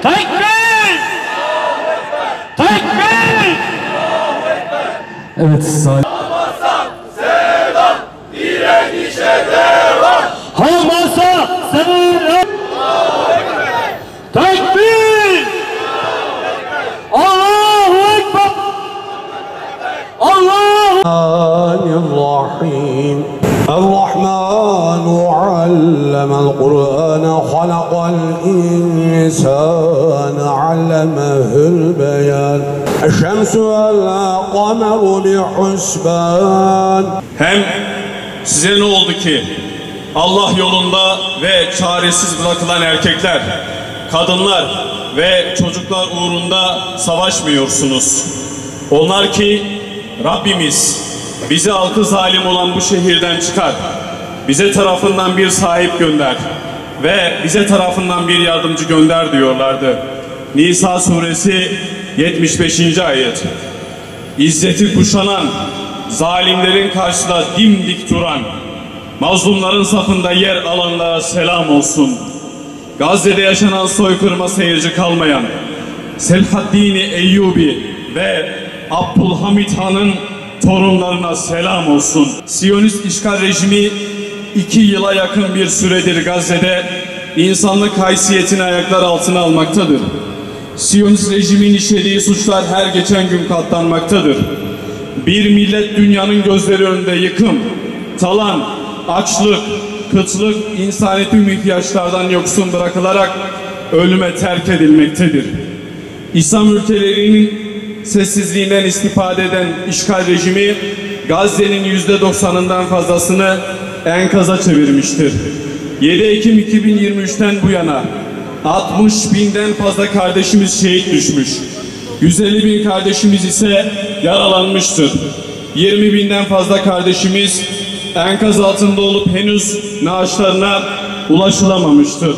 Tekbir! Tekbir! Evet, Salih. Hamas'a selam, direnişe devam. Hamas'a selam! Tekbir! Allahu Ekber! الرحيم الرحمن علم القرآن خلق الإنسان علمه البيان الشمس والقمر بحسبان. Hem size ne oldu ki Allah yolunda ve çaresiz bırakılan erkekler, kadınlar ve çocuklar uğrunda savaşmıyorsunuz? Onlar ki Rabbimiz bizi halkı zalim olan bu şehirden çıkar, bize tarafından bir sahip gönder ve bize tarafından bir yardımcı gönder diyorlardı. Nisa suresi 75. ayet. İzzeti kuşanan, zalimlerin karşısında dimdik duran, mazlumların safında yer alanlara selam olsun. Gazze'de yaşanan soykırıma seyirci kalmayan Selahaddin Eyyubi ve Abdülhamit Han'ın torunlarına selam olsun. Siyonist işgal rejimi 2 yıla yakın bir süredir Gazze'de insanlık haysiyetini ayaklar altına almaktadır. Siyonist rejimin işlediği suçlar her geçen gün katlanmaktadır. Bir millet dünyanın gözleri önünde yıkım, talan, açlık, kıtlık, insani tüm ihtiyaçlardan yoksun bırakılarak ölüme terk edilmektedir. İslam ülkelerinin sessizliğinden istifade eden işgal rejimi Gazze'nin %90'ından fazlasını enkaza çevirmiştir. 7 Ekim 2023'ten bu yana 60 binden fazla kardeşimiz şehit düşmüş. 150 bin kardeşimiz ise yaralanmıştır. 20 binden fazla kardeşimiz enkaz altında olup henüz naaşlarına ulaşılamamıştır.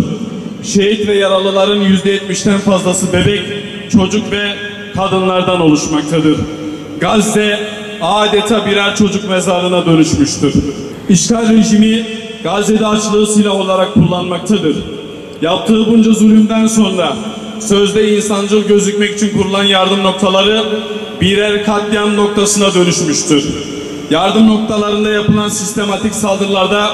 Şehit ve yaralıların %70'ten fazlası bebek, çocuk ve kadınlardan oluşmaktadır. Gazze adeta birer çocuk mezarına dönüşmüştür. İşgal rejimi Gazze'de açlığı silah olarak kullanmaktadır. Yaptığı bunca zulümden sonra sözde insancıl gözükmek için kurulan yardım noktaları birer katliam noktasına dönüşmüştür. Yardım noktalarında yapılan sistematik saldırılarda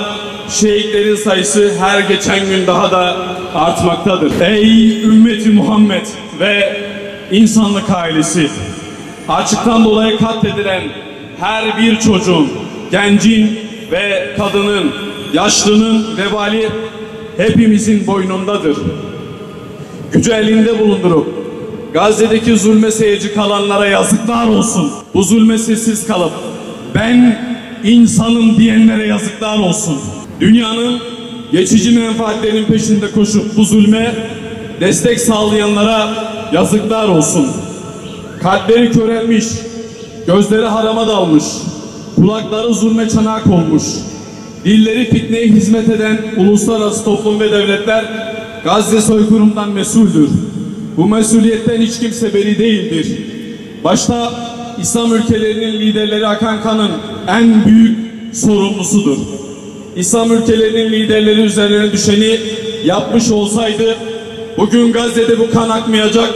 şehitlerin sayısı her geçen gün daha da artmaktadır. Ey ümmeti Muhammed ve insanlık ailesi! Açlıktan dolayı katledilen her bir çocuğun, gencin ve kadının, yaşlının vebali hepimizin boynundadır. Gücü elinde bulundurup Gazze'deki zulme seyirci kalanlara yazıklar olsun. Bu zulme sessiz kalıp ben insanım diyenlere yazıklar olsun. Dünyanın geçici menfaatlerinin peşinde koşup bu zulme destek sağlayanlara yazıklar olsun. Kalpleri körelmiş, gözleri harama dalmış, kulakları zulme çanak olmuş, dilleri fitneye hizmet eden uluslararası toplum ve devletler Gazze soykırımından mesuldür. Bu mesuliyetten hiç kimse beri değildir. Başta İslam ülkelerinin liderleri akan kanın en büyük sorumlusudur. İslam ülkelerinin liderleri üzerine düşeni yapmış olsaydı bugün Gazze'de bu kan akmayacak,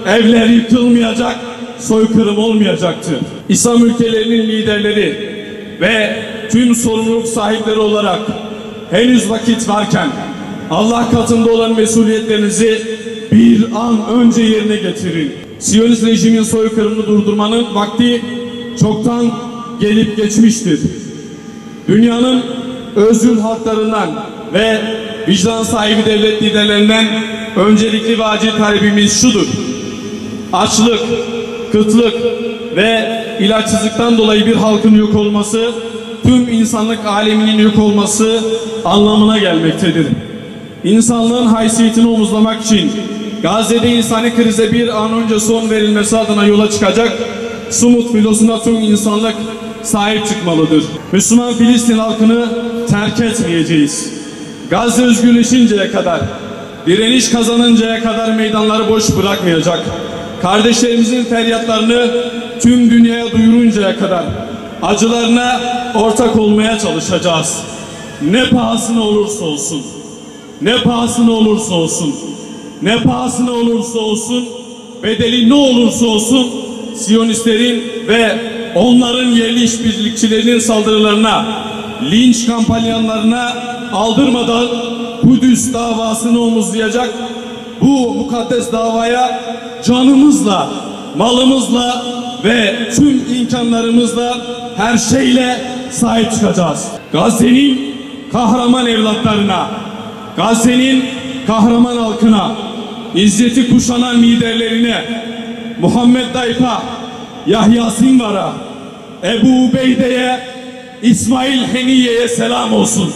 evler yıkılmayacak, soykırım olmayacaktı. İslam ülkelerinin liderleri ve tüm sorumluluk sahipleri olarak henüz vakit varken Allah katında olan mesuliyetlerinizi bir an önce yerine getirin. Siyonist rejimin soykırımını durdurmanın vakti çoktan gelip geçmiştir. Dünyanın özgür halklarından ve vicdan sahibi devlet liderlerinden öncelikli ve acil talebimiz şudur: açlık, kıtlık ve ilaçsızlıktan dolayı bir halkın yok olması, tüm insanlık aleminin yok olması anlamına gelmektedir. İnsanlığın haysiyetini omuzlamak için Gazze'de insani krize bir an önce son verilmesi adına yola çıkacak Sumut filosuna tüm insanlık sahip çıkmalıdır. Müslüman Filistin halkını terk etmeyeceğiz. Gazze özgürleşinceye kadar, direniş kazanıncaya kadar meydanları boş bırakmayacak. Kardeşlerimizin feryatlarını tüm dünyaya duyuruncaya kadar acılarına ortak olmaya çalışacağız. Ne pahasına olursa olsun, ne pahasına olursa olsun. ne pahasına olursa olsun, bedeli ne olursa olsun Siyonistlerin ve onların yerli işbirlikçilerinin saldırılarına, linç kampanyalarına aldırmadan Kudüs davasını omuzlayacak, bu mukaddes davaya canımızla, malımızla ve tüm imkanlarımızla, her şeyle sahip çıkacağız. Gazze'nin kahraman evlatlarına, Gazze'nin kahraman halkına, izzeti kuşanan liderlerine, Muhammed Daypa, Yahya Sinvar'a, Ebu Ubeyde'ye, İsmail Heniye'ye selam olsun.